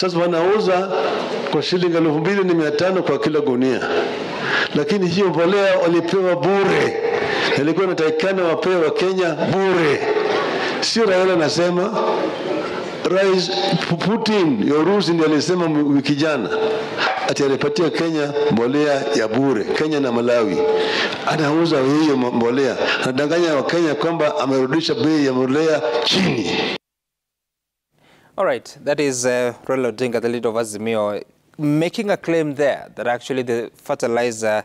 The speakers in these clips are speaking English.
Sasa wanauza kwa shilingi 2,500 kwa kila gunia. Lakini hiyo mbolea walipewa bure. Ilikuwa inatakikana wapewe wa Kenya bure. Sio Raila anasema, Rais Putin Urusi ndiye alisema wiki jana ati alipatia Kenya mbolea ya bure, Kenya na Malawi. Anauza hiyo mbolea. Anadanganya wa Kenya kwamba amerudisha bei ya mbolea chini. All right, that is Raila Odinga, the leader of Azimio, making a claim there that actually the fertilizer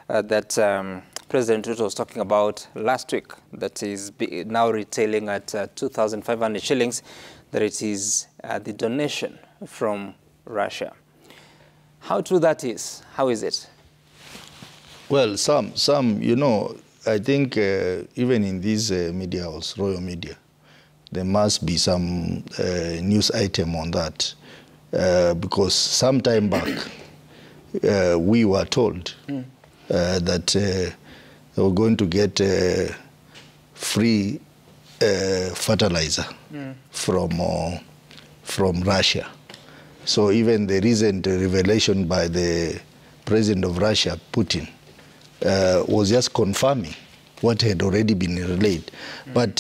that President Ruto was talking about last week, that is now retailing at 2,500 shillings, that it is the donation from Russia. How true that is? How is it? Well, some, you know, I think even in this media house, royal media, there must be some news item on that because some time back we were told that they were going to get free fertilizer from Russia. So even the recent revelation by the president of Russia, Putin, was just confirming what had already been relayed. But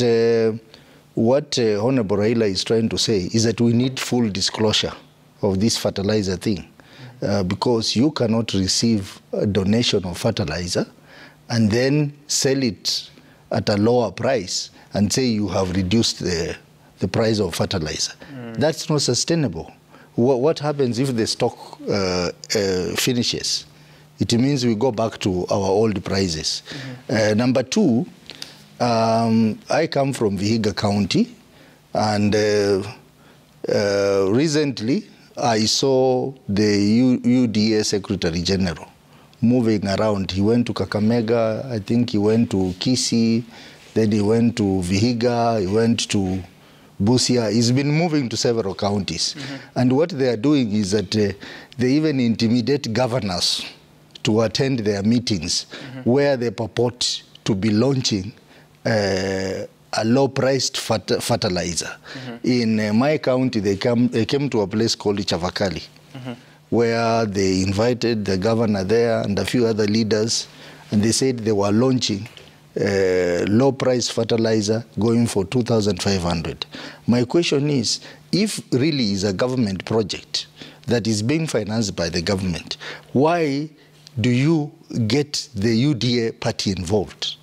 what Honorable Raila is trying to say is that we need full disclosure of this fertilizer thing because you cannot receive a donation of fertilizer and then sell it at a lower price and say you have reduced the price of fertilizer. That's not sustainable. What happens if the stock finishes? It means we go back to our old prices. Number two, I come from Vihiga County, and recently I saw the UDA Secretary General moving around. He went to Kakamega, I think he went to Kisii, then he went to Vihiga, he went to Busia. He's been moving to several counties. And what they are doing is that they even intimidate governors to attend their meetings where they purport to be launching a low-priced fertilizer. In my county, they came to a place called Chavakali, where they invited the governor there and a few other leaders, and they said they were launching low-price fertilizer going for 2,500. My question is, if really is a government project that is being financed by the government, why do you get the UDA party involved?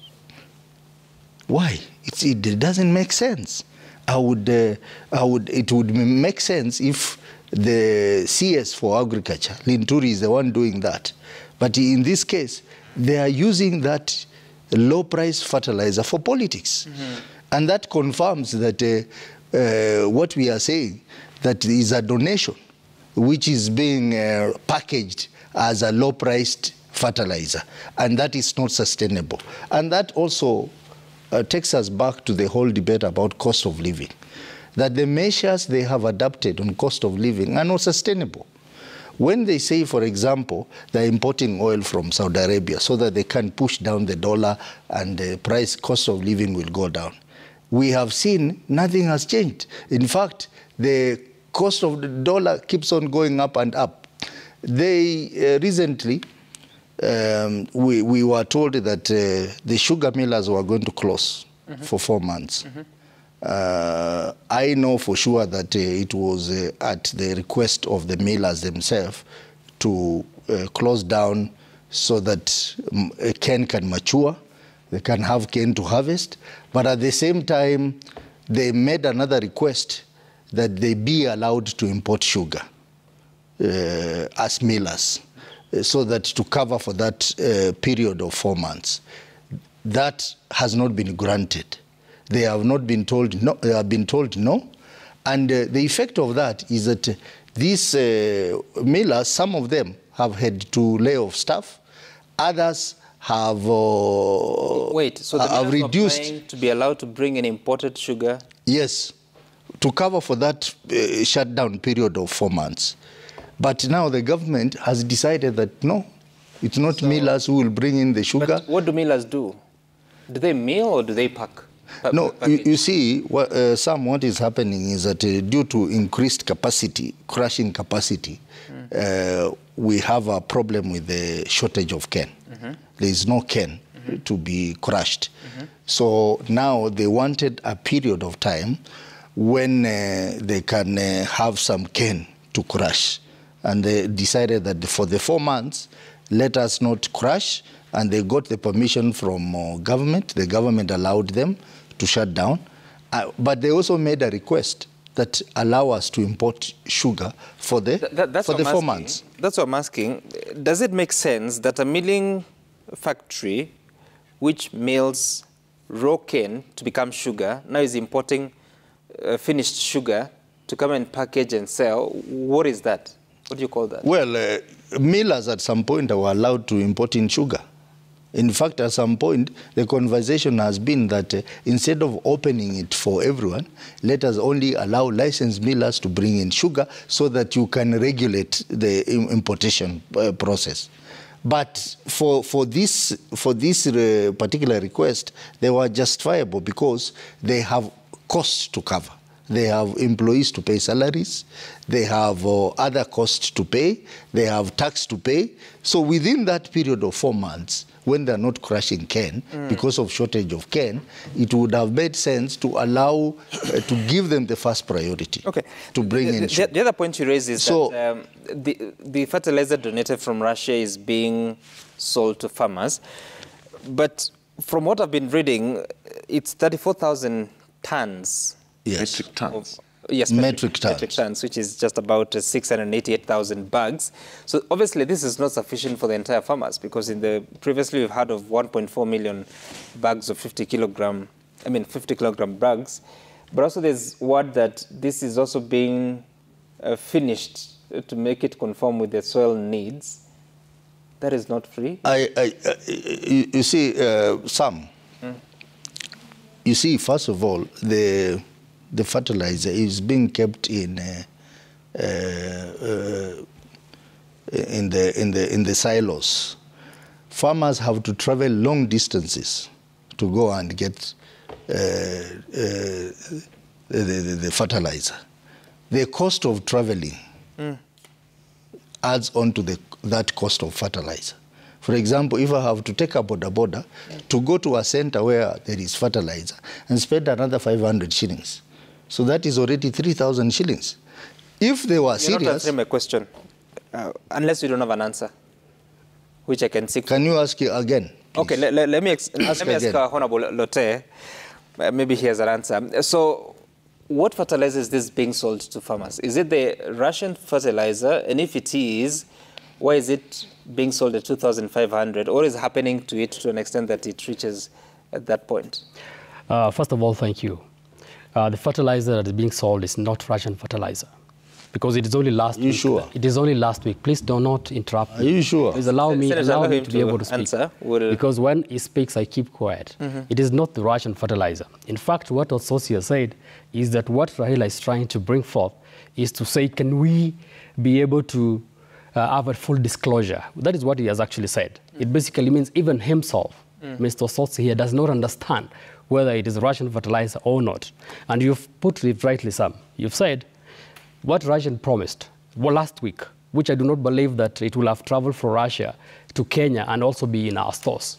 Why? It doesn't make sense. It would make sense if the CS for agriculture, Linturi, is the one doing that. But in this case, they are using that low-price fertilizer for politics. And that confirms that what we are saying, that is a donation, which is being packaged as a low-priced fertilizer. And that is not sustainable. And that also takes us back to the whole debate about cost of living, that the measures they have adopted on cost of living are not sustainable. When they say, for example, they're importing oil from Saudi Arabia so that they can push down the dollar and the cost of living will go down, we have seen nothing has changed. In fact, the cost of the dollar keeps on going up and up. They recently, we were told that the sugar millers were going to close for 4 months. I know for sure that it was at the request of the millers themselves to close down so that cane can mature, they can have cane to harvest, but at the same time they made another request that they be allowed to import sugar as millers, so that to cover for that period of 4 months. That has not been granted. They have not been told no. They have been told no, and the effect of that is that these millers, some of them have had to lay off staff, others have Wait, so the have reduced are paying to be allowed to bring in imported sugar? Yes, to cover for that shutdown period of 4 months. But now the government has decided that no, it's not millers who will bring in the sugar. But what do millers do? Do they mill or do they pack? No, you see, what is happening is that due to increased capacity, crushing capacity, we have a problem with the shortage of cane. There is no cane to be crushed. So now they wanted a period of time when they can have some cane to crush. And they decided that for the 4 months, let us not crush. And they got the permission from government. The government allowed them to shut down. But they also made a request that allow us to import sugar for the, for the 4 months. That's what I'm asking. Does it make sense that a milling factory which mills raw cane to become sugar now is importing finished sugar to come and package and sell? What is that? What do you call that? Well, millers at some point were allowed to import in sugar. In fact, at some point, the conversation has been that instead of opening it for everyone, let us only allow licensed millers to bring in sugar so that you can regulate the importation process. But for this particular request, they were justifiable because they have costs to cover. They have employees to pay salaries. They have other costs to pay. They have tax to pay. So within that period of 4 months, when they're not crushing cane because of shortage of cane, it would have made sense to allow, to give them the first priority to bring in sugar. The other point you raise is that the fertilizer donated from Russia is being sold to farmers. But from what I've been reading, it's 34,000 tons. Yes. Metric tons. Yes, metric tons, which is just about 688,000 bags. So obviously this is not sufficient for the entire farmers because previously we've heard of 1.4 million bags of 50 kilogram bags. But also there's word that this is also being finished to make it conform with the soil needs. That is not free. You see, Sam, you see, first of all, the fertilizer is being kept in the silos. Farmers have to travel long distances to go and get the fertilizer. The cost of traveling adds on to that cost of fertilizer. For example, if I have to take a boda to go to a center where there is fertilizer and spend another 500 shillings, so that is already 3,000 shillings. If they were serious... You're not answering my question, unless you don't have an answer, which I can seek. Can you ask it again, please? Okay, let me ask Honorable Lote. Maybe he has an answer. So, what fertilizer is this being sold to farmers? Is it the Russian fertilizer? And if it is, why is it being sold at 2,500? Or is happening to it to an extent that it reaches at that point? First of all, thank you. The fertilizer that is being sold is not Russian fertilizer because it is only last week. Sure? It is only last week. Please do not interrupt me. Are you sure? Please allow me to be able to speak. Answer. Because when he speaks, I keep quiet. It is not the Russian fertilizer. In fact, what Osotsi said is that what Raila is trying to bring forth is to say, can we be able to have a full disclosure? That is what he has actually said. It basically means even himself, Mr. Osotsi here, does not understand whether it is Russian fertilizer or not. And you've put it rightly, Sam. You've said what Russian promised last week, which I do not believe that it will have traveled from Russia to Kenya and also be in our stores.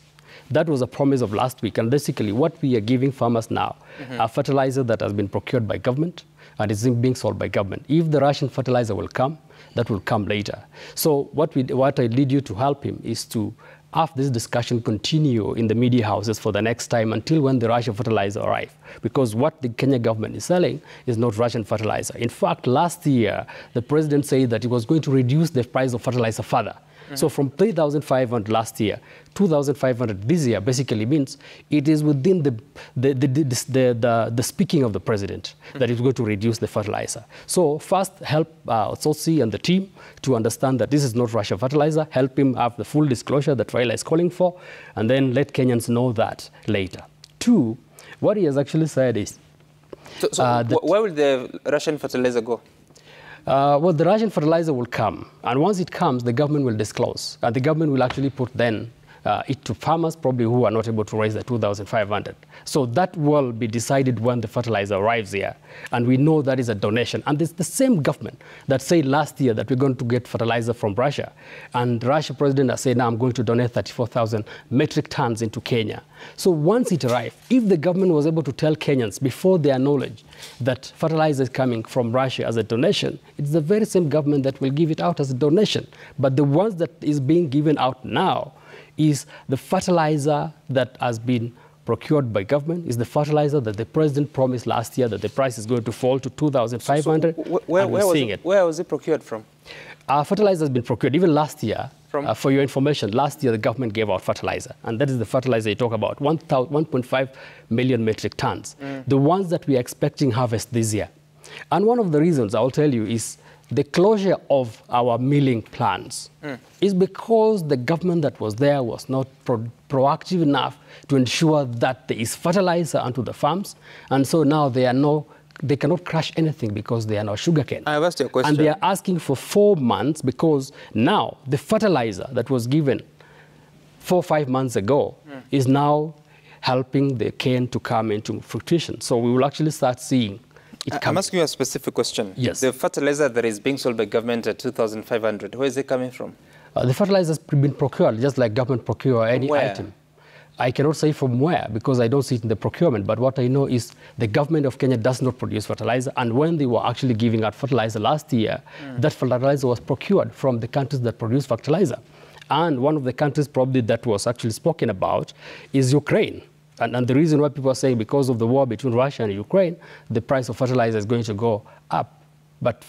That was a promise of last week. And basically what we are giving farmers now are fertilizer that has been procured by government and is being sold by government. If the Russian fertilizer will come, that will come later. So what I lead you to help him is to have this discussion continue in the media houses for the next time until when the Russian fertilizer arrives. Because what the Kenya government is selling is not Russian fertilizer. In fact, last year, the president said that he was going to reduce the price of fertilizer further. So from 3,500 last year, 2,500 this year basically means it is within the speaking of the president that is going to reduce the fertilizer. So first help Osotsi and the team to understand that this is not Russian fertilizer, help him have the full disclosure that Raila is calling for, and then let Kenyans know that later. Two, what he has actually said is... where will the Russian fertilizer go? Well, the Russian fertilizer will come, and once it comes, the government will disclose, and the government will actually put then it to farmers probably who are not able to raise the 2,500. So that will be decided when the fertilizer arrives here. And we know that is a donation. And it's the same government that said last year that we're going to get fertilizer from Russia. And Russia president has said, now I'm going to donate 34,000 metric tons into Kenya. So once it arrived, if the government was able to tell Kenyans before their knowledge that fertilizer is coming from Russia as a donation, it's the very same government that will give it out as a donation. But the ones that is being given out now is the fertilizer that has been procured by government, is the fertilizer that the president promised last year that the price is going to fall to 2,500. Where was it procured from? Fertilizer has been procured even last year. For your information, last year the government gave out fertilizer, and that is the fertilizer you talk about, 1.5 million metric tons. The ones that we are expecting harvest this year. And one of the reasons I'll tell you is the closure of our milling plants is because the government that was there was not proactive enough to ensure that there is fertilizer onto the farms. And so now they cannot crush anything because they are now sugarcane. I've asked you a question. And they are asking for 4 months because now the fertilizer that was given 4 or 5 months ago is now helping the cane to come into fruition. So we will actually start seeing I'm asking you a specific question. Yes. The fertilizer that is being sold by government at 2,500, where is it coming from? The fertilizer has been procured, just like government procure any item. I cannot say from where, because I don't see it in the procurement. But what I know is the government of Kenya does not produce fertilizer. And when they were actually giving out fertilizer last year, that fertilizer was procured from the countries that produce fertilizer. And one of the countries probably that was actually spoken about is Ukraine. And the reason why people are saying because of the war between Russia and Ukraine, the price of fertilizer is going to go up. But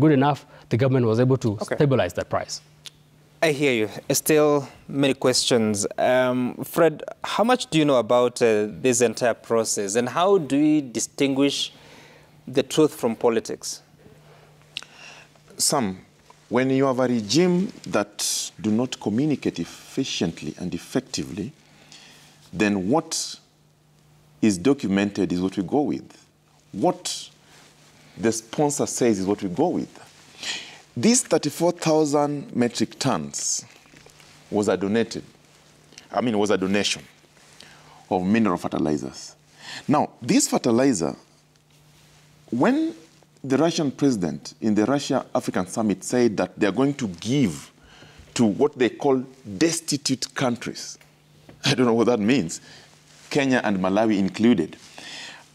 good enough, the government was able to stabilize that price. I hear you. Still many questions. Fred, how much do you know about this entire process, and how do you distinguish the truth from politics? Sam, when you have a regime that do not communicate efficiently and effectively, then what is documented is what we go with. What the sponsor says is what we go with. These 34,000 metric tons was a donation of mineral fertilizers. Now, this fertilizer, when the Russian president in the Russia-African summit said that they are going to give to what they call destitute countries, I don't know what that means, Kenya and Malawi included.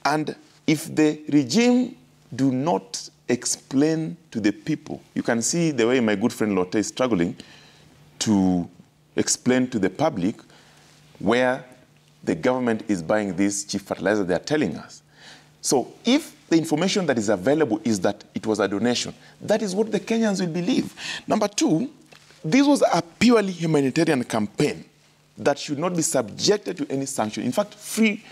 And if the regime do not explain to the people, you can see the way my good friend Lotte is struggling to explain to the public where the government is buying this cheap fertilizer they are telling us. So if the information that is available is that it was a donation, that is what the Kenyans will believe. Number two, this was a purely humanitarian campaign that should not be subjected to any sanction. In fact, free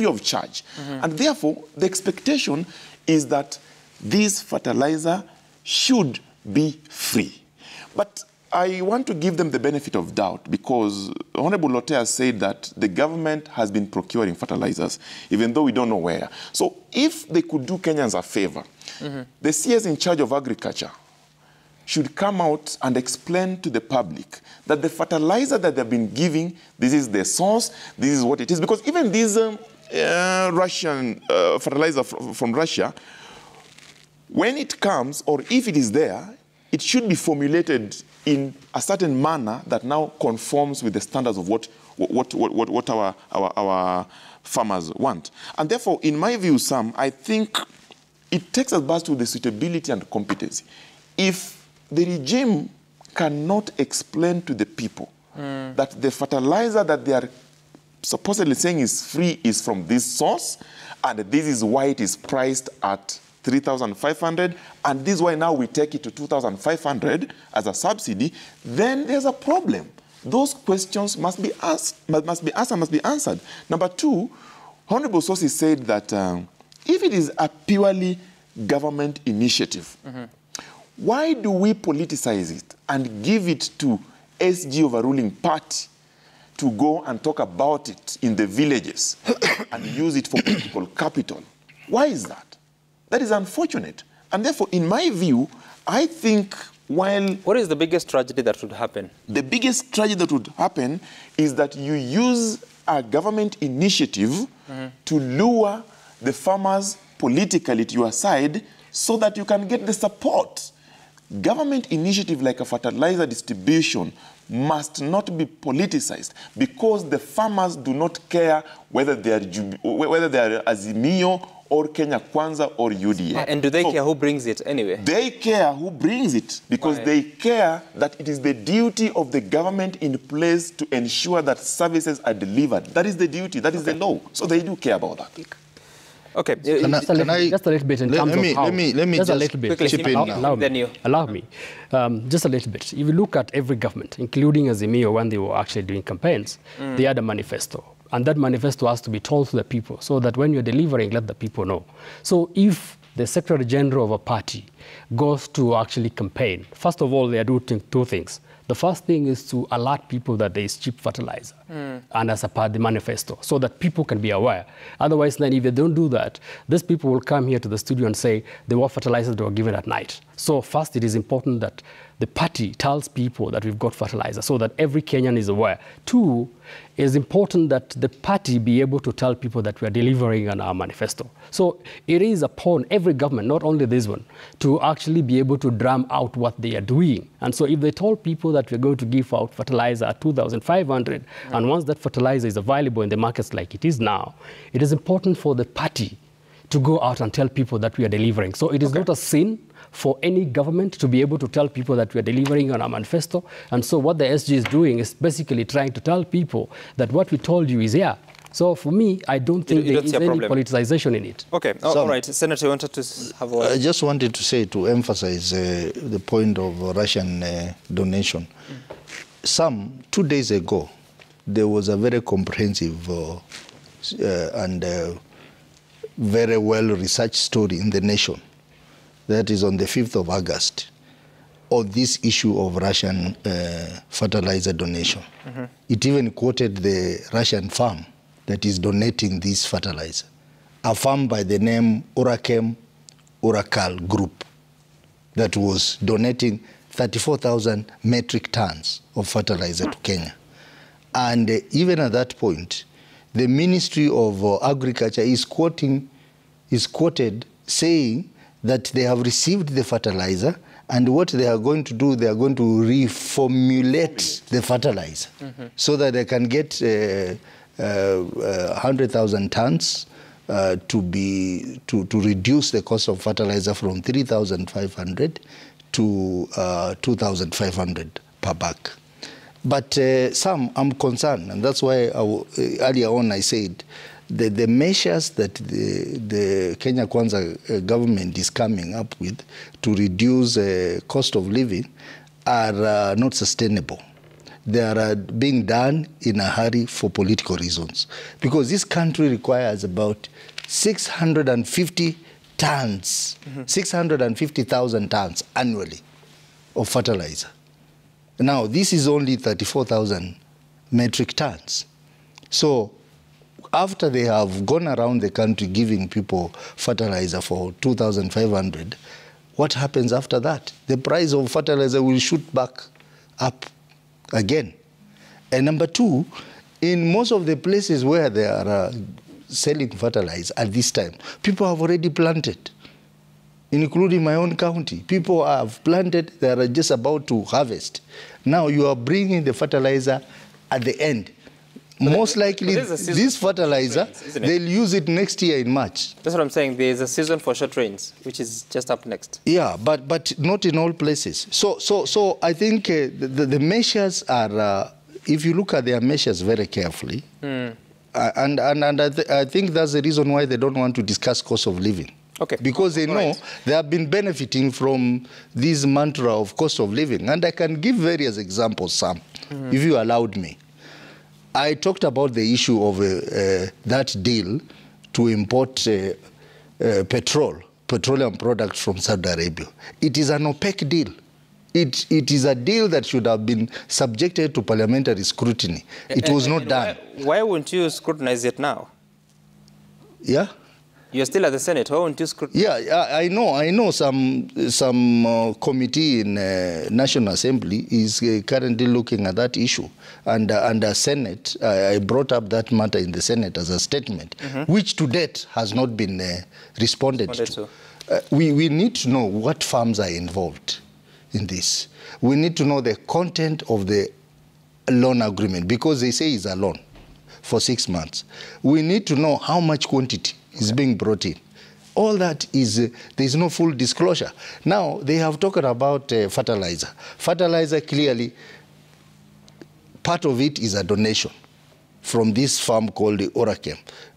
of charge. And therefore, the expectation is that this fertilizer should be free. But I want to give them the benefit of doubt because Honorable Lotte has said that the government has been procuring fertilizers, even though we don't know where. So if they could do Kenyans a favor, the CS in charge of agriculture should come out and explain to the public that the fertilizer that they've been giving, this is the source, this is what it is. Because even this Russian fertilizer from Russia, when it comes, or if it is there, it should be formulated in a certain manner that now conforms with the standards of what our farmers want. And therefore, in my view, Sam, I think it takes us back to the suitability and competency. If the regime cannot explain to the people that the fertilizer that they are supposedly saying is free is from this source, and this is why it is priced at 3,500, and this is why now we take it to 2,500 as a subsidy, then there's a problem. Those questions must be asked, must be answered. Number two, Honorable Sosi said that if it is a purely government initiative, why do we politicize it and give it to SG of a ruling party to go and talk about it in the villages and use it for political capital? Why is that? That is unfortunate. And therefore, in my view, I think while What is the biggest tragedy that would happen? the biggest tragedy that would happen is that you use a government initiative to lure the farmers politically to your side so that you can get the support. Government initiative like a fertilizer distribution must not be politicized because the farmers do not care whether they are Azimio or Kenya Kwanza or UDA. And do they care who brings it anyway? They care who brings it because Why? they care that it is the duty of the government in place to ensure that services are delivered. That is the duty, that is the law. So they do care about that. Okay. Just a little bit in terms of how. Let me just a just little bit. quickly chip in now. Allow me. Then you. Allow me. Just a little bit. If you look at every government, including Azimio when they were actually doing campaigns, they had a manifesto. And that manifesto has to be told to the people so that when you're delivering, let the people know. So if the Secretary General of a party goes to actually campaign, first of all, they are doing two things. The first thing is to alert people that there is cheap fertilizer and as a part of the manifesto so that people can be aware. Otherwise, then if they don't do that, these people will come here to the studio and say there were fertilizers that were given at night. So first, it is important that the party tells people that we've got fertilizer so that every Kenyan is aware. Two, it is important that the party be able to tell people that we are delivering on our manifesto. So it is upon every government, not only this one, to actually be able to drum out what they are doing. And so if they told people that we're going to give out fertilizer at 2,500, and once that fertilizer is available in the markets like it is now, it is important for the party to go out and tell people that we are delivering. So it is not a sin for any government to be able to tell people that we are delivering on our manifesto. And so what the SG is doing is basically trying to tell people that what we told you is here. So for me, I don't think there is any politicization in it. Okay, all right. Senator, you wanted to have a word? I just wanted to say, to emphasize the point of Russian donation. 2 days ago, there was a very comprehensive and very well-researched story in The Nation. That is on the 5th of August, on this issue of Russian fertilizer donation. It even quoted the Russian farm that is donating this fertilizer, a farm by the name Uralchem Urakal Group that was donating 34,000 metric tons of fertilizer to Kenya. And even at that point, the Ministry of Agriculture is quoted saying that they have received the fertilizer, and what they are going to do, they are going to reformulate the fertilizer so that they can get 100,000 tons to reduce the cost of fertilizer from 3,500 to 2,500 per bag. But I'm concerned, and that's why earlier on I said that the measures that the Kenya Kwanza government is coming up with to reduce cost of living are not sustainable. They are being done in a hurry for political reasons. Because this country requires about 650 tons, 650,000 tons annually of fertilizer. Now, this is only 34,000 metric tons. So, after they have gone around the country giving people fertilizer for 2,500, what happens after that? The price of fertilizer will shoot back up again. And number two, in most of the places where they are selling fertilizer at this time, people have already planted, including my own county. People have planted, they are just about to harvest. Now you are bringing the fertilizer at the end. Most likely, this fertilizer, they'll use it next year in March. That's what I'm saying. There's a season for short rains, which is just up next. Yeah, but not in all places. So I think the measures are, if you look at their measures very carefully, and I think that's the reason why they don't want to discuss cost of living. Okay. Because they know they have been benefiting from this mantra of cost of living. And I can give various examples, Sam, if you allowed me. I talked about the issue of that deal to import petroleum products from Saudi Arabia. It is an opaque deal. It is a deal that should have been subjected to parliamentary scrutiny. It was not done. Why wouldn't you scrutinize it now? Yeah? You're still at the Senate. Why won't you scrutinize? Yeah, I know some committee in National Assembly is currently looking at that issue, and the Senate, I brought up that matter in the Senate as a statement, which to date has not been responded to. We need to know what farms are involved in this. We need to know the content of the loan agreement, because they say it's a loan for 6 months. We need to know how much quantity is being brought in. All that is, there is no full disclosure. Now, they have talked about fertilizer. Fertilizer, clearly, part of it is a donation from this farm called the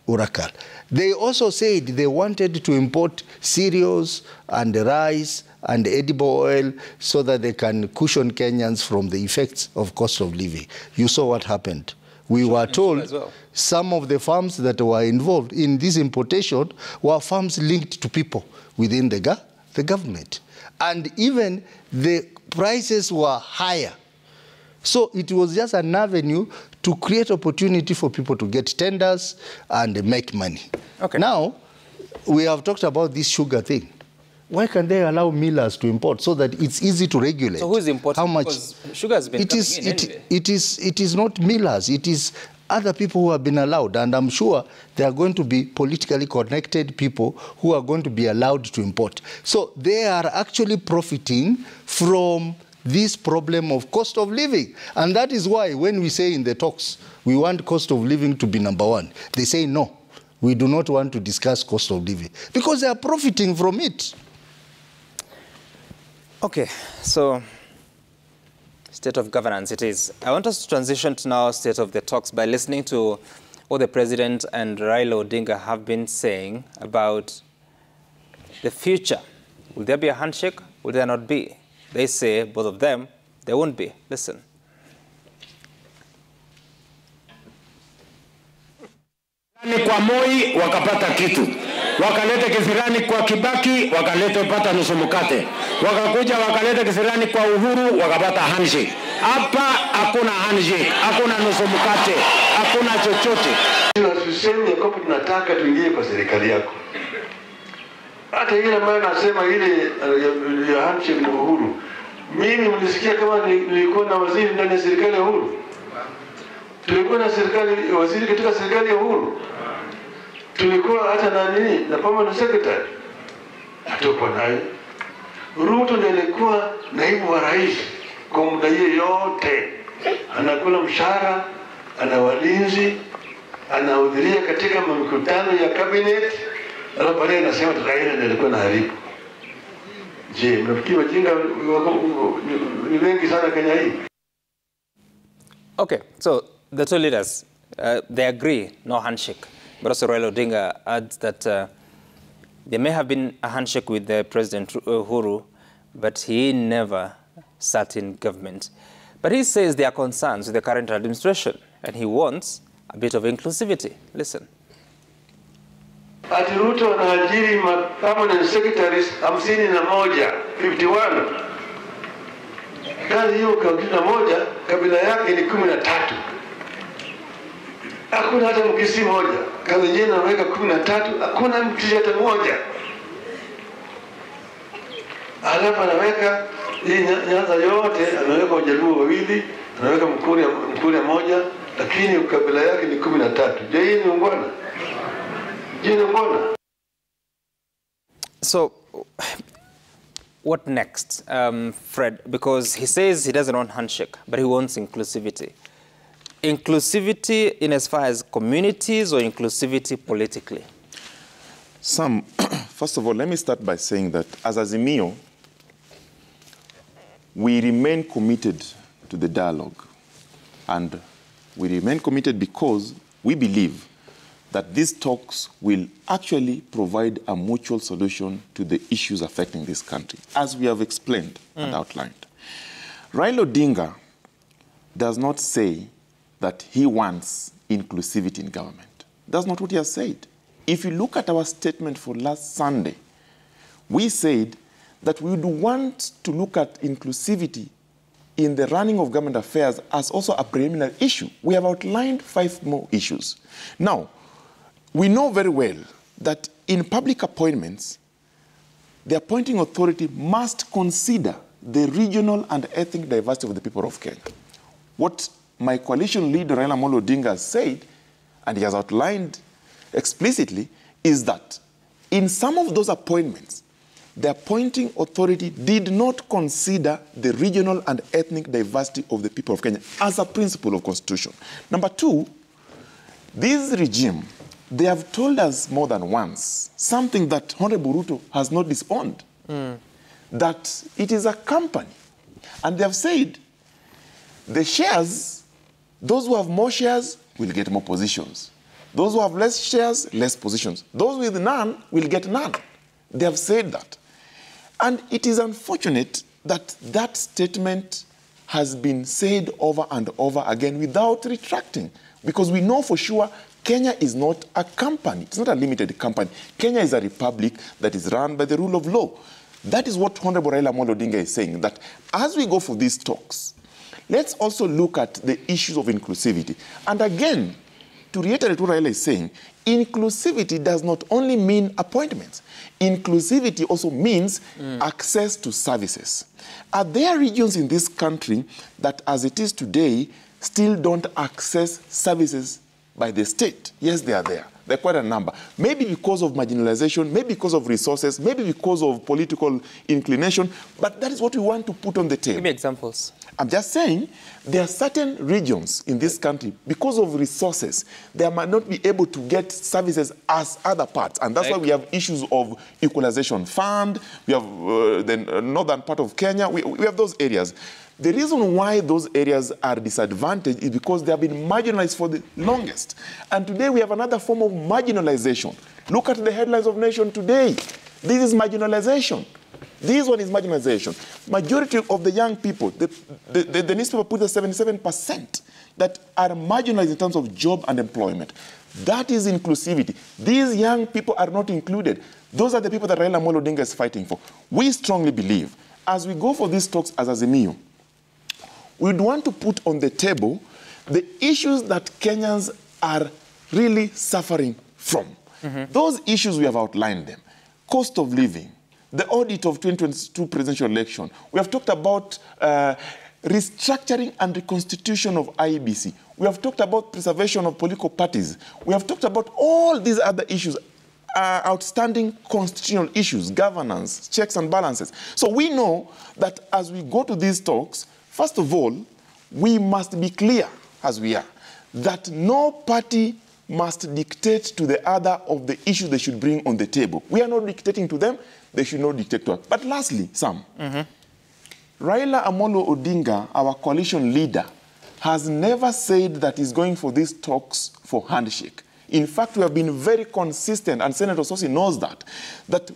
Oracle. They also said they wanted to import cereals and rice and edible oil so that they can cushion Kenyans from the effects of cost of living. You saw what happened. We were told some of the farms that were involved in this importation were farms linked to people within the government. And even the prices were higher. So it was just an avenue to create opportunity for people to get tenders and make money. Okay. Now, we have talked about this sugar thing. Why can't they allow millers to import so that it's easy to regulate? So who's importing? How much? Because sugar has been coming in anyway. It is not millers. It is other people who have been allowed. And I'm sure there are going to be politically connected people who are going to be allowed to import. So they are actually profiting from this problem of cost of living. And that is why when we say in the talks, we want cost of living to be number one, they say no, we do not want to discuss cost of living because they are profiting from it. Okay, so state of governance it is. I want us to transition to now state of the talks by listening to what the president and Raila Odinga have been saying about the future. Will there be a handshake? Will there not be? They say, both of them, there won't be. Listen. Kwa Moi wakapata kitu, wakaleta kisirani kwa Kibaki wakaleta pata nusu mkate, wakakuja wakaleta kisirani kwa Uhuru wakapata handshake. Hapa hakuna handshake, hakuna nusu mkate, hakuna chochote. Tunasema kwamba tunataka tuingie kwa serikali yako. Hata ile ambayo nasema ile ya handshake na Uhuru, mimi mlisikia kama nilikuwa na waziri ndani ya serikali ya Uhuru? Tulikuwa na serikali, waziri katika serikali ya Uhuru. Tulikuwa hata na nini, na permanent secretary. Hatukuwa naye. Ruto ndiye alikuwa naibu wa rais kwa muda yote. Anakula mshahara, ana walinzi, anahudhuria katika mikutano ya cabinet. Alafu baadaye anasema Raila ndiye alikuwa anaharibu. Je, mnafikiri wajinga ni wengi sana Kenya hii? Okay, so the two leaders, they agree, no handshake. But also Raila Odinga adds that there may have been a handshake with the President Uhuru, but he never sat in government. But he says there are concerns with the current administration, and he wants a bit of inclusivity. Listen. Ati Ruto anaajiri permanent secretaries 51, 51. Kazi hiyo kwa kila moja kabila yake ni 13. Hakuna hata mkisi moja. Kazi nyingine anaweka 13, hakuna mkisi hata moja. Alafu anaweka hii Nyanza yote, anaweka Wajaluo wawili, anaweka Mkuria moja, lakini kabila yake ni 13. Je, hii ni ungwana? So, what next, Fred? Because he says he doesn't want handshake, but he wants inclusivity. Inclusivity in as far as communities or inclusivity politically? Sam, first of all, let me start by saying that as Azimio, we remain committed to the dialogue. And we remain committed because we believe that these talks will actually provide a mutual solution to the issues affecting this country, as we have explained and outlined. Raila Odinga does not say that he wants inclusivity in government. That's not what he has said. If you look at our statement for last Sunday, we said that we would want to look at inclusivity in the running of government affairs as also a preliminary issue. We have outlined 5 more issues. Now, we know very well that in public appointments, the appointing authority must consider the regional and ethnic diversity of the people of Kenya. What my coalition leader, Raila Amolo Odinga, has said, and he has outlined explicitly, is that in some of those appointments, the appointing authority did not consider the regional and ethnic diversity of the people of Kenya as a principle of constitution. Number two, this regime, they have told us more than once something that Honorable Ruto has not disowned, that it is a company. And they have said the shares, those who have more shares will get more positions. Those who have less shares, less positions. Those with none will get none. They have said that. And it is unfortunate that that statement has been said over and over again without retracting, because we know for sure Kenya is not a company. It's not a limited company. Kenya is a republic that is run by the rule of law. That is what Honorable Raila Amolo Odinga is saying, that as we go for these talks, let's also look at the issues of inclusivity. And again, to reiterate what Raila is saying, inclusivity does not only mean appointments. Inclusivity also means access to services. Are there regions in this country that, as it is today, still don't access services by the state? Yes, they are there. There are quite a number. Maybe because of marginalization, maybe because of resources, maybe because of political inclination, but that is what we want to put on the table. Give me examples. I'm just saying there are certain regions in this country, because of resources, they might not be able to get services as other parts. And that's why we have issues of equalization fund. We have the northern part of Kenya. We have those areas. The reason why those areas are disadvantaged is because they have been marginalized for the longest. And today we have another form of marginalization. Look at the headlines of Nation today. This is marginalization. This one is marginalization. Majority of the young people, the newspaper put the 77% that are marginalized in terms of job and employment. That is inclusivity. These young people are not included. Those are the people that Raila Amolo Odinga is fighting for. We strongly believe, as we go for these talks as Azimio, we'd want to put on the table the issues that Kenyans are really suffering from. Those issues, we have outlined them. Cost of living, the audit of 2022 presidential election. We have talked about restructuring and reconstitution of IEBC. We have talked about preservation of political parties. We have talked about all these other issues, outstanding constitutional issues, governance, checks and balances. So we know that as we go to these talks, first of all, we must be clear, as we are, that no party must dictate to the other of the issues they should bring on the table. We are not dictating to them, they should not dictate to us. But lastly, Sam, Raila Amolo Odinga, our coalition leader, has never said that he's going for these talks for handshake. In fact, we have been very consistent, and Senator Sosi knows that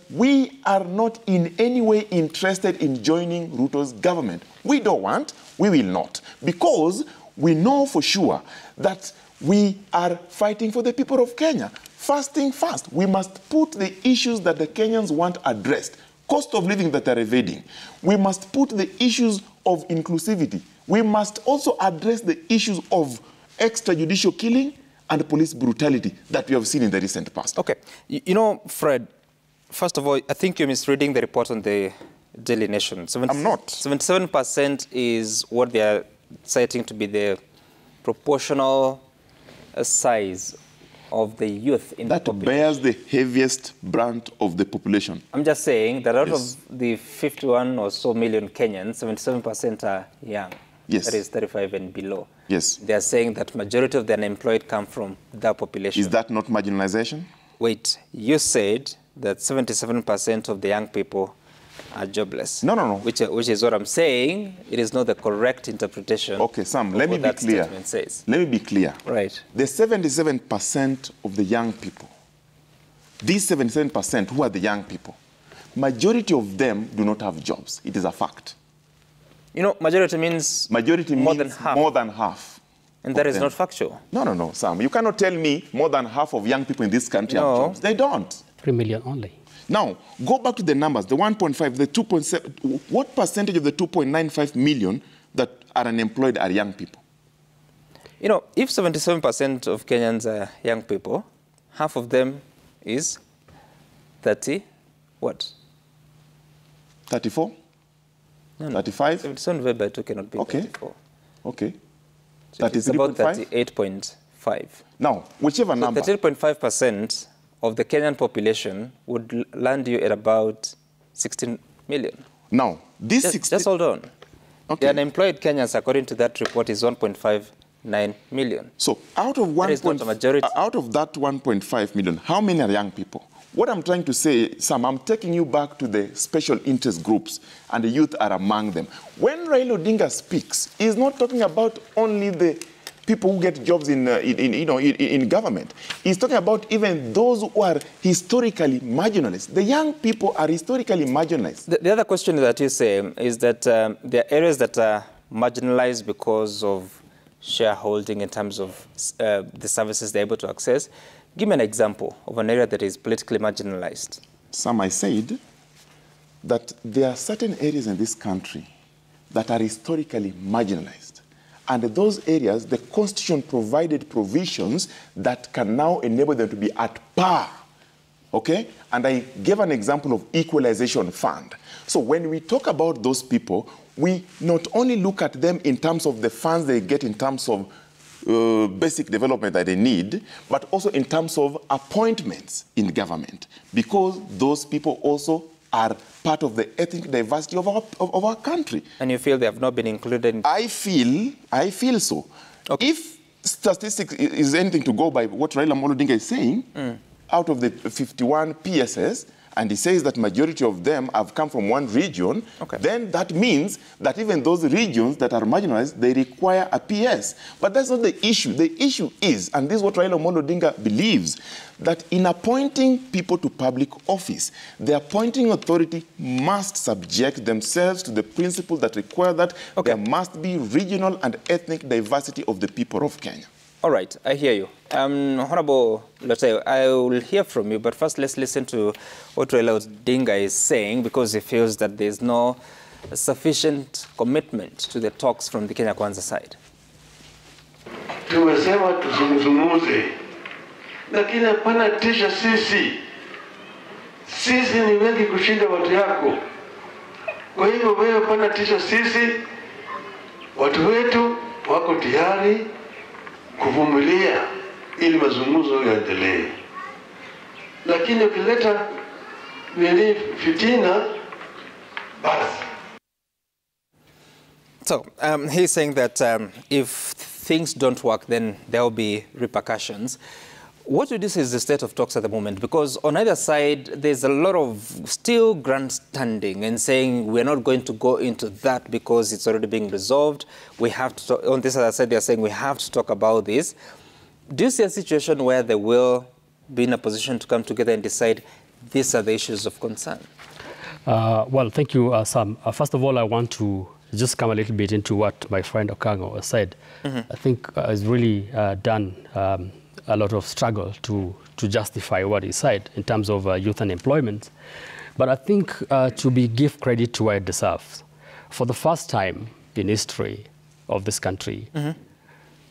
we are not in any way interested in joining Ruto's government. We don't want, we will not, because we know for sure that we are fighting for the people of Kenya. First thing first, we must put the issues that the Kenyans want addressed. Cost of living that they're evading. We must put the issues of inclusivity. We must also address the issues of extrajudicial killing and police brutality that we have seen in the recent past. Okay. You know, Fred, first of all, I think you're misreading the report on the Daily Nation. I'm not. 77% is what they are citing to be the proportional size of the youth in that the population. Bears the heaviest brunt of the population. I'm just saying that out of the 51 or so million Kenyans, 77% are young. Yes. That is 35 and below. Yes. They are saying that majority of the unemployed come from that population. Is that not marginalization? Wait, you said that 77% of the young people are jobless. No. Which is what I'm saying. It is not the correct interpretation. Okay, Sam, let me be clear. Says. Let me be clear. Right. The 77% of the young people, these 77% who are the young people, majority of them do not have jobs. It is a fact. You know, majority means more than half. More than half. And that is not factual. No, Sam. You cannot tell me more than half of young people in this country have jobs. They don't. 3 million only. Now, go back to the numbers, the 1.5, the 2.7. What percentage of the 2.95 million that are unemployed are young people? You know, if 77% of Kenyans are young people, half of them is 30, what? 34? No, 35? 77 divided by 2 cannot be Okay. 34. Okay. So it's about 33.5? 38.5. Now, whichever number. 38.5% of the Kenyan population would land you at about 16 million. Now, this 16... Just hold on. Okay. The unemployed Kenyans, according to that report, is 1.59 million. So out of That is not a majority. out of that 1.5 million, how many are young people? What I'm trying to say, Sam, I'm taking you back to the special interest groups, and the youth are among them. When Raila Odinga speaks, he's not talking about only the people who get jobs in government. He's talking about even those who are historically marginalized. The young people are historically marginalized. The other question that you say is that there are areas that are marginalized because of shareholding in terms of the services they're able to access. Give me an example of an area that is politically marginalized. Sam, I said that there are certain areas in this country that are historically marginalized. And those areas, the Constitution provided provisions that can now enable them to be at par. Okay? And I gave an example of equalization fund. So when we talk about those people, we not only look at them in terms of the funds they get in terms of basic development that they need, but also in terms of appointments in government, because those people also are part of the ethnic diversity of our country. And you feel they have not been included in... I feel so. Okay. If statistics is anything to go by what Raila Amolo Odinga is saying, out of the 51 PSS, and he says that majority of them have come from one region, then that means that even those regions that are marginalized, they require a PS. But that's not the issue. The issue is, and this is what Raila Amolo Odinga believes, that in appointing people to public office, the appointing authority must subject themselves to the principle that require that there must be regional and ethnic diversity of the people of Kenya. All right, I hear you. Honorable Loteo, I will hear from you, but first let's listen to what Raila Odinga is saying, because he feels that there's no sufficient commitment to the talks from the Kenya Kwanza side. Tumesema tuzungumze, lakini hapana tisha sisi. Sisi ni wengi kushinda watu yako. Kwa hivyo wewe hapana tisha sisi. Watu wetu wako tayari kuvumilia ili mazungumzo yaendelee. Lakini ukileta fitina basi. So he's saying that if things don't work, then there will be repercussions. What would you say is the state of talks at the moment? Because on either side, there's a lot of still grandstanding and saying we're not going to go into that because it's already being resolved. We have to talk, on this other side, they're saying we have to talk about this. Do you see a situation where they will be in a position to come together and decide these are the issues of concern? Well, thank you, Sam. First of all, I want to just come a little bit into what my friend Okango said. I think he's really done a lot of struggle to justify what he said in terms of youth unemployment. But I think to give credit to where it deserves. For the first time in history of this country,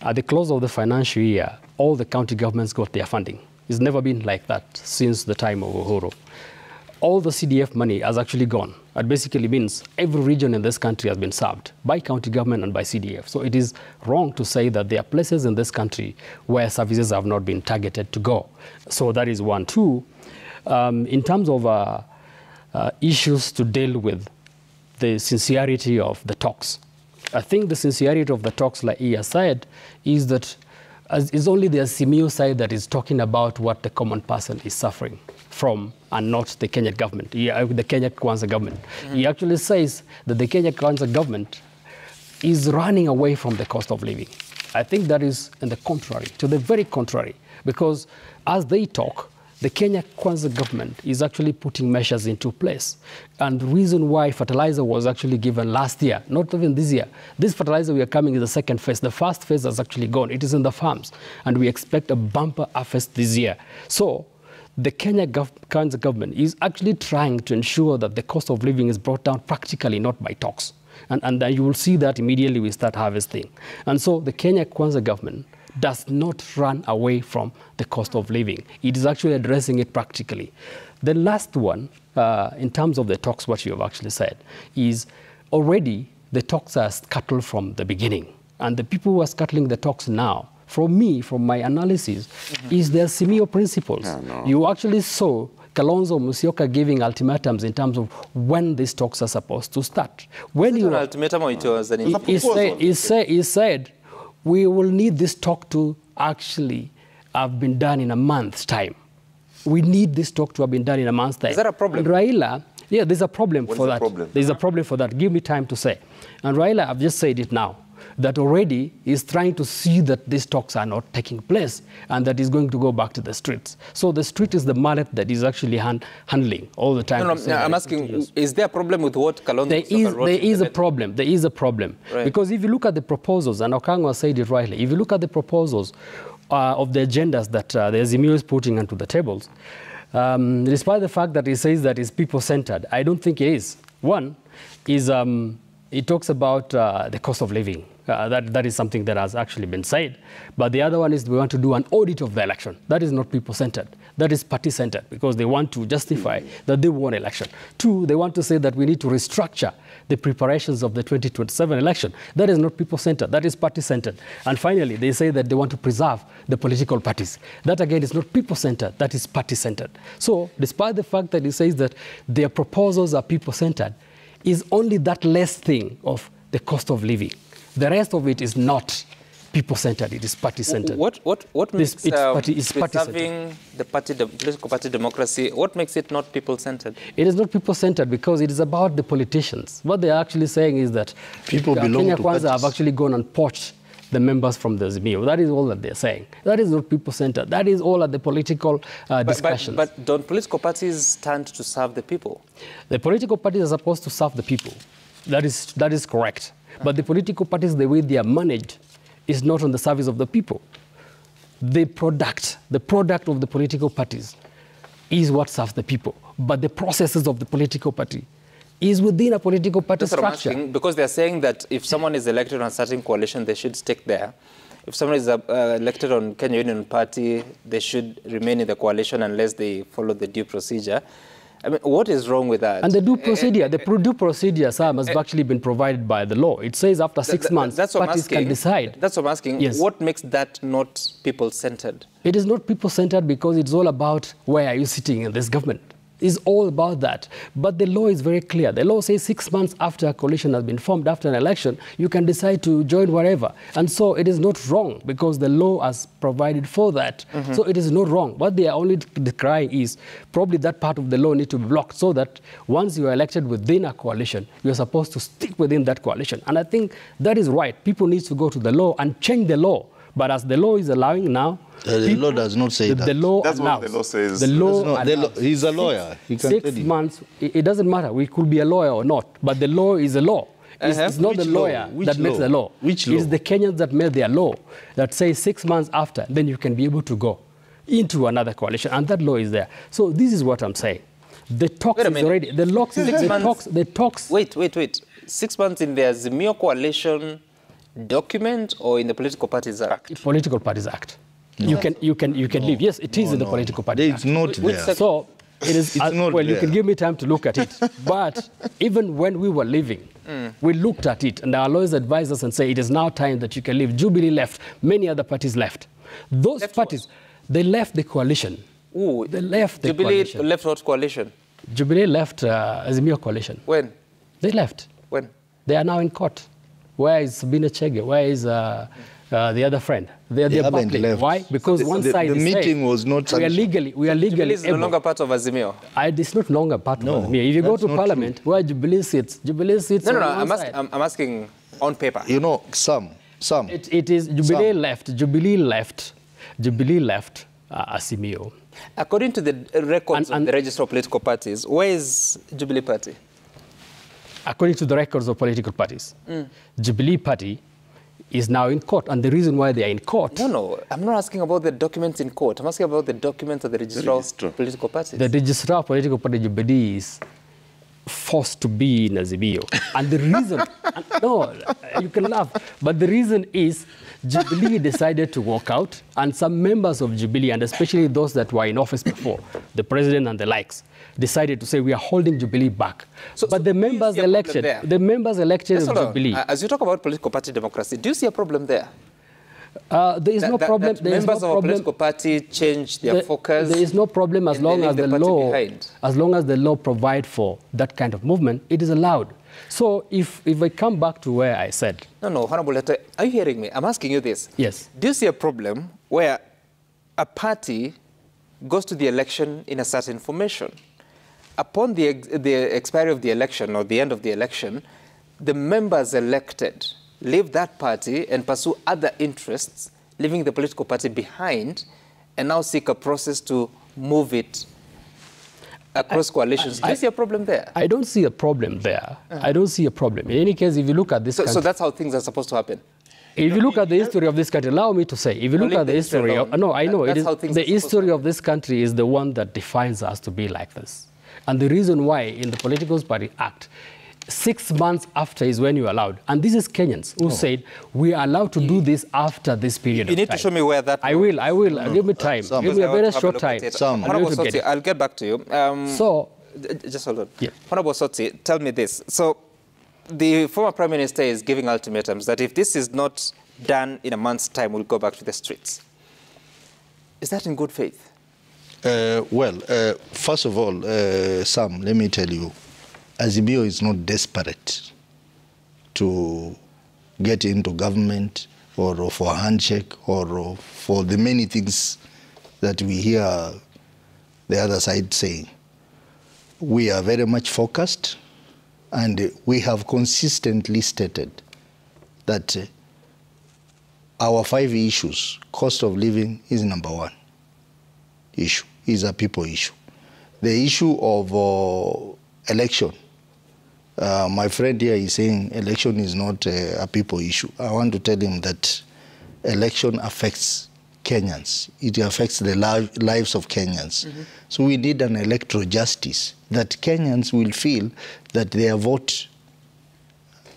at the close of the financial year, all the county governments got their funding. It's never been like that since the time of Uhuru. All the CDF money has actually gone. That basically means every region in this country has been served by county government and by CDF. So it is wrong to say that there are places in this country where services have not been targeted to go. So that is one. Two, in terms of issues to deal with the sincerity of the talks, I think the sincerity of the talks, like he has said, is that it's only the Azimio side that is talking about what the common person is suffering from, and not the Kenya government, the Kenya Kwanza government. He actually says that the Kenya Kwanza government is running away from the cost of living. I think that is in the contrary, to the very contrary, because as they talk, the Kenya Kwanza government is actually putting measures into place. And the reason why fertilizer was actually given last year, not even this year, this fertilizer we are coming in the second phase. The first phase has actually gone. It is in the farms. And we expect a bumper harvest this year. So the Kenya Kwanza government is actually trying to ensure that the cost of living is brought down practically, not by talks. And then you will see that immediately we start harvesting. And so the Kenya Kwanza government does not run away from the cost of living. It is actually addressing it practically. The last one, in terms of the talks, what you have actually said, is already the talks are scuttled from the beginning. And the people who are scuttling the talks now, from my analysis, is the Azimio principles. Yeah, no. You actually saw Kalonzo Musyoka giving ultimatums in terms of when these talks are supposed to start. When Is it an ultimatum or it was an he said, we will need this talk to actually have been done in a month's time. We need this talk to have been done in a month's time. Is that a problem? And Raila, yeah, there's a problem What for is the that. problem? There's a problem for that. Give me time to say. And Raila, I've just said it now, that already is trying to see that these talks are not taking place and that he's going to go back to the streets. So the street is the mallet that is actually handling all the time. No, I'm asking, is there a problem with what Kalonzo Musyoka wrote? There is a problem. Right. Because if you look at the proposals, and Okangwa said it rightly, if you look at the proposals of the agendas that the Azimio is putting onto the tables, despite the fact that he says that it's people-centered, I don't think it is. One is it talks about the cost of living. That is something that has actually been said. But the other one is we want to do an audit of the election. That is not people-centered. That is party-centered because they want to justify that they won election. Two, they want to say that we need to restructure the preparations of the 2027 election. That is not people-centered. That is party-centered. And finally, they say that they want to preserve the political parties. That, again, is not people-centered. That is party-centered. So, despite the fact that he says that their proposals are people-centered, is only that less thing of the cost of living. The rest of it is not people-centered. It is party-centered. What makes preserving the political party democracy, what makes it not people-centered? It is not people-centered because it is about the politicians. What they are actually saying is that People belong Kenya to Kwanza parties. have actually gone and poached the members from the Azimio. That is all that they're saying. That is not people-centered. That is all at the political discussions. But don't political parties stand to serve the people? The political parties are supposed to serve the people. That is correct. But the political parties, the way they are managed, is not on the service of the people. The product of the political parties is what serves the people. But the processes of the political party is within a political party That's what I'm structure. asking, because they're saying that if someone is elected on a certain coalition, they should stick there. If someone is elected on Kenya Union Party, they should remain in the coalition unless they follow the due procedure. I mean, what is wrong with that? And the due procedure, Sam, has actually been provided by the law. It says after 6 months, parties can decide. That's what I'm asking. Yes. What makes that not people-centered? It is not people-centered because it's all about where are you sitting in this government. It's all about that. But the law is very clear. The law says 6 months after a coalition has been formed, after an election, you can decide to join wherever. And so it is not wrong because the law has provided for that. So it is not wrong. What they are only decrying is probably that part of the law needs to be blocked so that once you are elected within a coalition, you're supposed to stick within that coalition. And I think that is right. People need to go to the law and change the law. But as the law is allowing now, the law does not say that. The law That's what allows. the law says. The law allows. He's a lawyer. He can 6 tell you. months, it doesn't matter. We could be a lawyer or not, but the law is a law. It's not the Which law? lawyer Which that makes law? the law. Which law? It's the Kenyans that made their law that says 6 months after, then you can be able to go into another coalition, and that law is there. So this is what I'm saying. The talks Wait a is minute. already, the talks. Wait. 6 months in the Azimio coalition document or in the Political Parties Act? Political Parties Act. You can leave. Yes, it is in the Political Parties Act. It's not there. So it is. It's not well, you there. can give me time to look at it. But even when we were leaving, we looked at it, and our lawyers advised us and say it is now time that you can leave. Jubilee left. Many other parties left. Those Left parties, they left the coalition. Ooh, They left the Jubilee coalition. left what coalition? Jubilee left Azimio coalition. When? They left. When? They are now in court. Where is Sabina Chege? Where is the other friend? They're haven't battling. left. Why? Because one side the is meeting saying, was not we are sanctioned. legally Jubilee is no able. longer part of Azimio. It's not longer part No, of Azimio. If you go that's to not Parliament, where Jubilee sits No, on one side. I'm asking on paper. You know, some. It is Jubilee left. Jubilee left Azimio. According to the records And- of the Register of Political Parties, where is Jubilee Party? According to the records of political parties, Jubilee Party is now in court. And the reason why they are in court, No, I'm not asking about the documents in court. I'm asking about the documents of the Register of Political Parties. the registrar of political party Jubilee forced to be in Azimio. And the reason, no, you can laugh, but the reason is Jubilee decided to walk out, and some members of Jubilee, and especially those that were in office before, the president and the likes, decided to say we are holding Jubilee back. But the members elected, of Jubilee. As you talk about political party democracy, do you see a problem there? There is no problem. That members of a political party change their focus. There is no problem as long as the law provides for that kind of movement. It is allowed. So if I come back to where I said, no, Honorable Leto, are you hearing me? I'm asking you this. Yes. Do you see a problem where a party goes to the election in a certain formation? Upon the expiry of the election or the end of the election, the members elected leave that party and pursue other interests, leaving the political party behind, and now seek a process to move it across coalitions. Do you see a problem there? I don't see a problem there. I don't see a problem. In any case, if you look at this country... So that's how things are supposed to happen? If you look at the history of this country, allow me to say, if you look at the history of... No, I know. The history of this country is the one that defines us to be like this. And the reason why in the Political Party Act, 6 months after is when you're allowed. And this is Kenyans who said, we are allowed to do this after this period of time. You need to show me where that... I will. Give me time. Give me a very short time. Honorable Sotsi, I'll get back to you. Just hold on. Yeah. Honorable Sotsi, tell me this. So the former Prime Minister is giving ultimatums that if this is not done in a month's time, we'll go back to the streets. Is that in good faith? First of all, Sam, let me tell you, Azimio is not desperate to get into government or for a handshake or for the many things that we hear the other side saying. We are very much focused, and we have consistently stated that our 5 issues, cost of living is number 1 issue, is a people issue. The issue of election, my friend here is saying election is not a people issue. I want to tell him that election affects Kenyans. It affects the lives of Kenyans. So we need an electoral justice that Kenyans will feel that their vote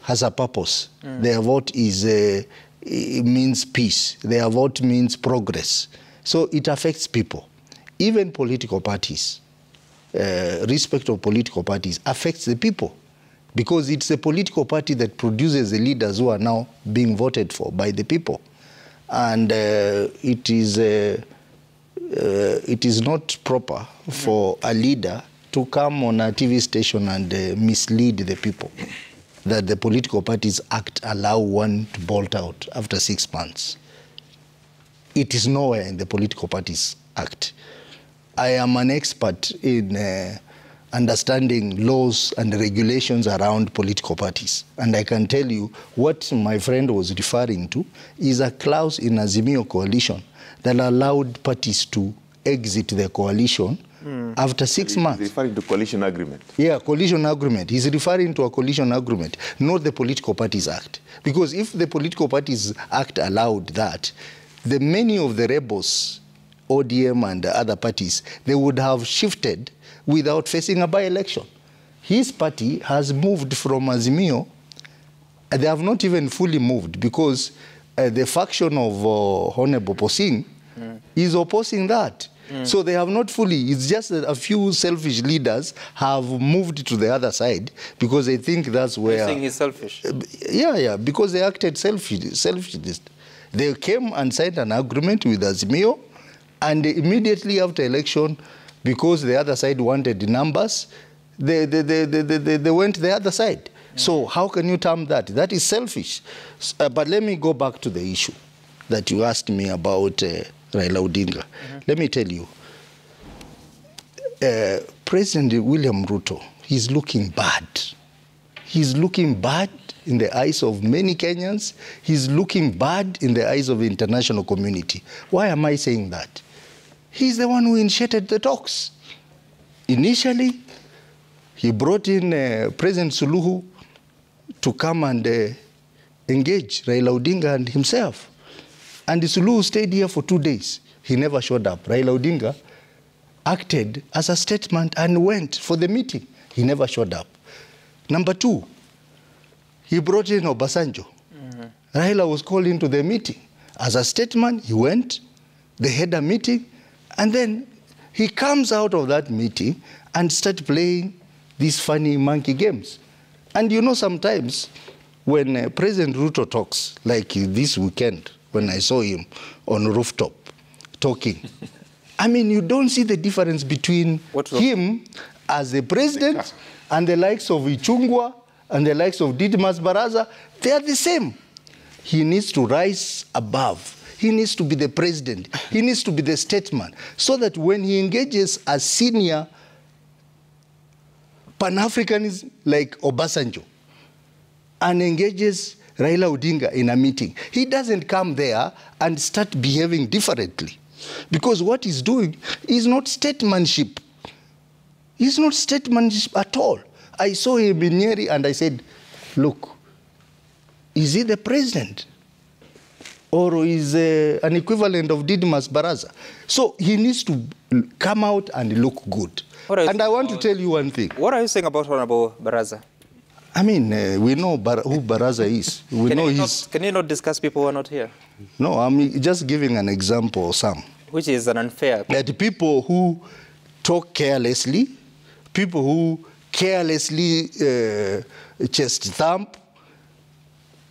has a purpose. Their vote it means peace. Their vote means progress. So it affects people. Even political parties, respect of political parties affects the people, because it's a political party that produces the leaders who are now being voted for by the people. And it is not proper for a leader to come on a TV station and mislead the people that the Political Parties Act allow one to bolt out after 6 months. It is nowhere in the Political Parties Act. I am an expert in understanding laws and regulations around political parties. And I can tell you what my friend was referring to is a clause in Azimio coalition that allowed parties to exit the coalition after 6 months. He's referring to coalition agreement. Yeah, coalition agreement. He's referring to a coalition agreement, not the Political Parties Act. Because if the Political Parties Act allowed that, the many of the rebels, ODM and the other parties, they would have shifted without facing a by-election. His party has moved from Azimio. They have not even fully moved, because the faction of Honorable Posing is opposing that. So they have not fully, it's just that a few selfish leaders have moved to the other side because they think that's where... You're saying he's selfish? Yeah, because they acted selfishly. They came and signed an agreement with Azimio, and immediately after election, because the other side wanted numbers, they went the other side. So how can you term that? That is selfish. But let me go back to the issue that you asked me about Raila Odinga. Let me tell you, President William Ruto, he's looking bad. He's looking bad in the eyes of many Kenyans. He's looking bad in the eyes of the international community. Why am I saying that? He's the one who initiated the talks. Initially, he brought in President Suluhu to come and engage Raila Odinga and himself. And Suluhu stayed here for 2 days. He never showed up. Raila Odinga acted as a statement and went for the meeting. He never showed up. Number two, he brought in Obasanjo. Raila was called into the meeting. As a statesman, he went, they had a meeting, and then he comes out of that meeting and starts playing these funny monkey games. And you know, sometimes when President Ruto talks, like this weekend, when I saw him on rooftop talking, I mean, you don't see the difference between him as the president and the likes of Ichungwa and the likes of Didmas Baraza. They are the same. He needs to rise above. He needs to be the president. He needs to be the statesman, so that when he engages as senior Pan-Africanism like Obasanjo and engages Raila Odinga in a meeting, he doesn't come there and start behaving differently. Because what he's doing is not statesmanship. It's not statesmanship at all. I saw him in Nyeri and I said, look, is he the president? Or is an equivalent of Didmas Baraza? So he needs to come out and look good. And I want to tell you one thing. What are you saying about Honorable Baraza? I mean, we know who Baraza is. Can you not discuss people who are not here? No, I'm just giving an example, Sam. Which is an unfair. That people who talk carelessly, people who carelessly chest thump,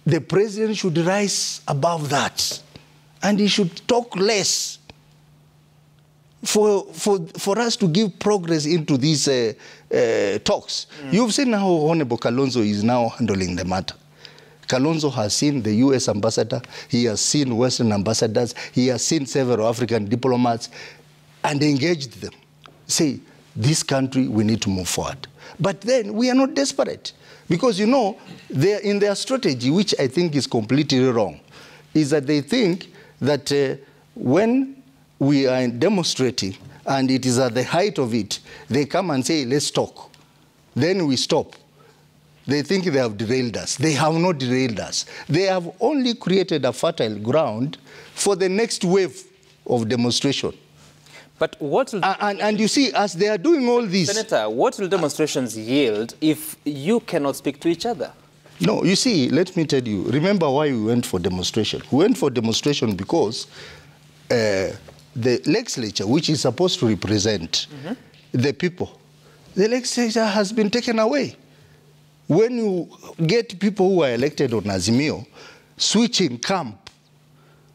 the president should rise above that. And he should talk less for us to give progress into these talks. You've seen how Honorable Kalonzo is now handling the matter. Kalonzo has seen the US ambassador, he has seen Western ambassadors, he has seen several African diplomats and engaged them. Say, this country, we need to move forward. But then we are not desperate. Because, you know, in their strategy, which I think is completely wrong, is that they think that when we are demonstrating and it is at the height of it, they come and say, let's talk. Then we stop. They think they have derailed us. They have not derailed us. They have only created a fertile ground for the next wave of demonstration. But what will and you see, as they are doing all this... Senator, what will demonstrations yield if you cannot speak to each other? No, you see, let me tell you, remember why we went for demonstration. We went for demonstration because the legislature, which is supposed to represent the people, the legislature has been taken away. When you get people who are elected on Azimio switching camp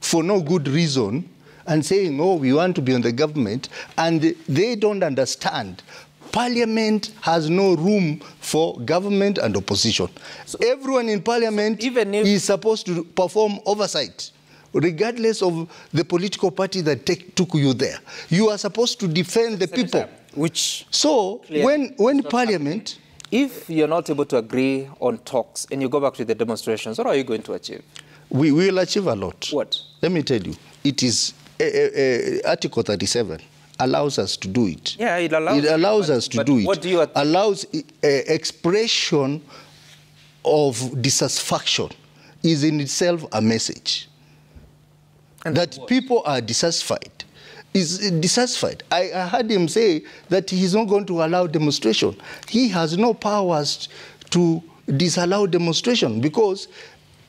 for no good reason and saying, oh, we want to be on the government, and they don't understand, Parliament has no room for government and opposition. So everyone in Parliament is supposed to perform oversight, regardless of the political party that took you there. You are supposed to defend the people. So when Parliament... If you're not able to agree on talks and you go back to the demonstrations, what are you going to achieve? We will achieve a lot. What? Let me tell you. It is Article 37 allows us to do it. Yeah, it allows us to do it. What do you allows expression of dissatisfaction is in itself a message. And that people are dissatisfied. Is dissatisfied. I heard him say that he's not going to allow demonstration. He has no powers to disallow demonstration because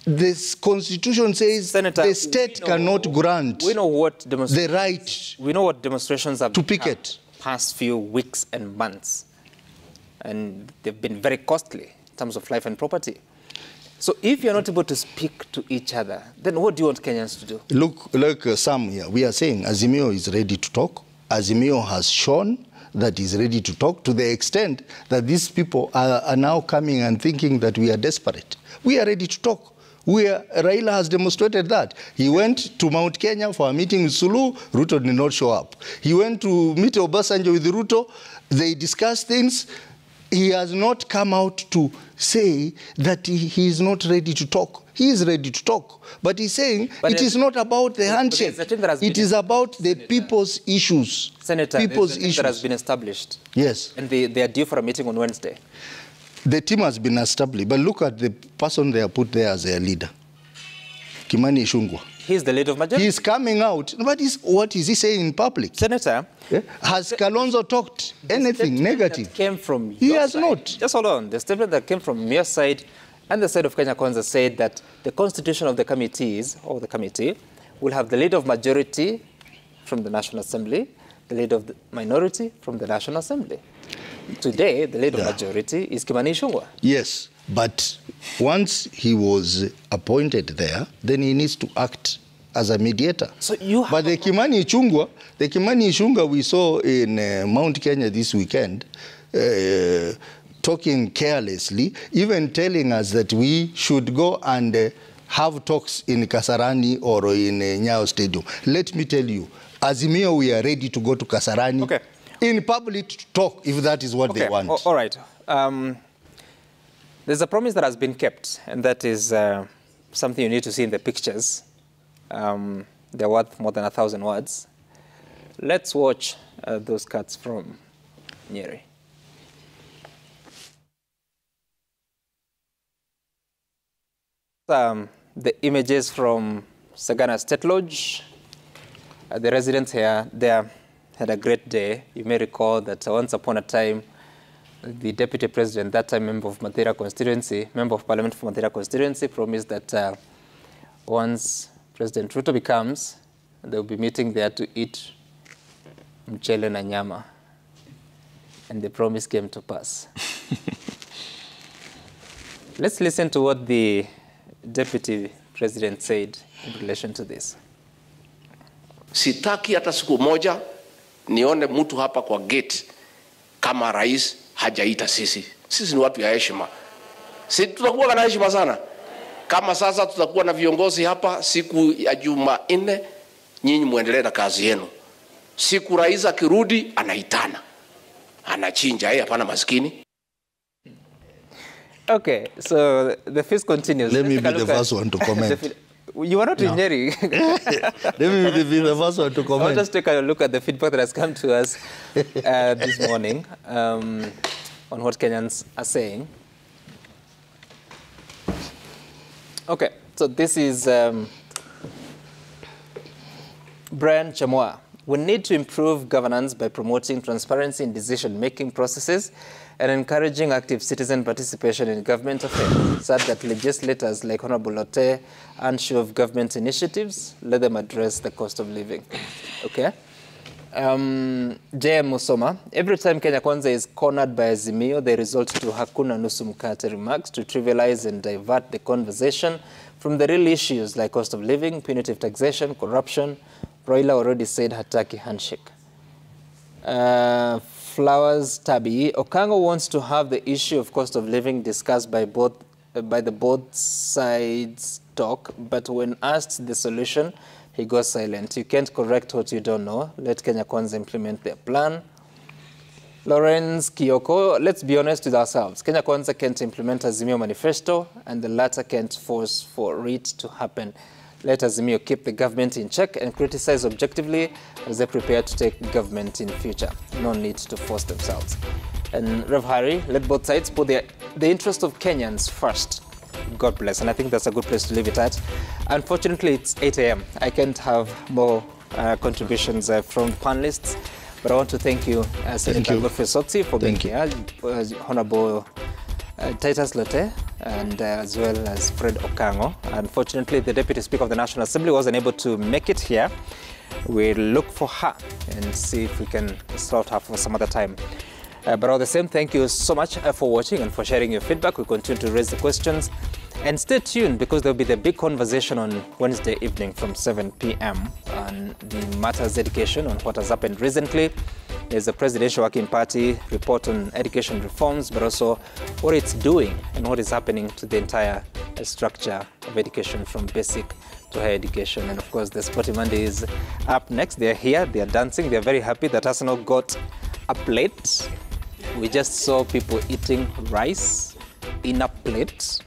this constitution says Senator, the state cannot grant the right. We know what demonstrations have to picket past few weeks and months, and they've been very costly in terms of life and property. So if you're not able to speak to each other, then what do you want Kenyans to do? Look, Sam here, we are saying Azimio is ready to talk. Azimio has shown that he's ready to talk to the extent that these people are now coming and thinking that we are desperate. We are ready to talk. Raila has demonstrated that. He went to Mount Kenya for a meeting with Suluhu. Ruto did not show up. He went to meet Obasanjo with Ruto. They discussed things. He has not come out to say that he is not ready to talk. He is ready to talk. But he's saying it is not about the handshake. It is about the people's issues. Senator, people's issues that has been established. Yes. And they are due for a meeting on Wednesday. The team has been established. But look at the person they have put there as their leader. Kimani Ichung'wah. He's the leader of majority. He's coming out. But what is he saying in public? Senator, has Kalonzo talked anything negative? That came from He your has side. not. Just hold on. The statement that came from your side and the side of Kenya Kwanza said that the constitution of the committees, or the committee, will have the leader of majority from the National Assembly, the leader of the minority from the National Assembly. Today, the leader of majority is Kimani Ichung'wah. Yes, but once he was appointed there, then he needs to act as a mediator. So you have but the Kimani Ichung'wah we saw in Mount Kenya this weekend, talking carelessly, even telling us that we should go and have talks in Kasarani or in Nyayo Stadium. Let me tell you, Azimio, we are ready to go to Kasarani. Okay. In public to talk, if that is what they want. All right. There's a promise that has been kept, and that is something you need to see in the pictures. They're worth more than 1,000 words. Let's watch those cuts from Nyeri. The images from Sagana State Lodge. The residents here there had a great day. You may recall that once upon a time, the deputy president, that time member of Mathira constituency, member of parliament for Mathira constituency, promised that once President Ruto becomes, they'll be meeting there to eat mchele na nyama. And the promise came to pass. Let's listen to what the deputy president said in relation to this. Sitaki hata siku moja nione mtu hapa kwa gate kama rais hajaita sisi. Sisi ni watu ya heshima. Sisi tutakuwa na heshima sana. Kama sasa tutakuwa na viongozi hapa siku ya Jumanne, nyinyi muendelee na kazi yenu. Siku rais akirudi anaitana. Anachinja hapana maskini. Okay, so the feast continues. Let me be the first one to comment. You are not in Nyeri. Let me be the first one to comment. I'll just take a look at the feedback that has come to us this morning on what Kenyans are saying. Okay, so this is Brian Chamwa. We need to improve governance by promoting transparency in decision-making processes and encouraging active citizen participation in government affairs, such that legislators like Honorable Ote unsure of government initiatives, let them address the cost of living. Okay? J.M. Musoma, every time Kenya Kwanza is cornered by Azimio, they resort to Hakuna Nusu Mkate remarks to trivialize and divert the conversation from the real issues like cost of living, punitive taxation, corruption. Roila already said hataki handshake. Flowers Tabi, Okango wants to have the issue of cost of living discussed by the both sides talk, but when asked the solution, he goes silent. You can't correct what you don't know. Let Kenya Kwanza implement their plan. Lawrence Kioko, let's be honest with ourselves. Kenya Kwanza can't implement Azimio manifesto, and the latter can't force for it to happen. Let Azimio keep the government in check and criticize objectively as they prepare to take government in future. No need to force themselves. And Rev Harry, let both sides put the interest of Kenyans first. God bless. And I think that's a good place to leave it at. Unfortunately, it's 8 a.m. I can't have more contributions from panelists, but I want to thank you, Senator Godfrey Sotsi, for being here, Honorable Titus Lote, and as well as Fred Okango. Unfortunately, the Deputy Speaker of the National Assembly wasn't able to make it here. We'll look for her and see if we can slot her for some other time. But all the same, thank you so much for watching and for sharing your feedback. We continue to raise the questions. And stay tuned, because there'll be the big conversation on Wednesday evening from 7 p.m. on the matters education, on what has happened recently. There's a Presidential Working Party report on education reforms, but also what it's doing and what is happening to the entire structure of education from basic to higher education. And of course, the Sporty Monday is up next. They're here, they're dancing, they're very happy that Arsenal got a plate. We just saw people eating rice in a plate.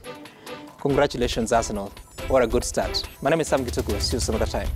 Congratulations, Arsenal. What a good start. My name is Sam Gituku. See you some other time.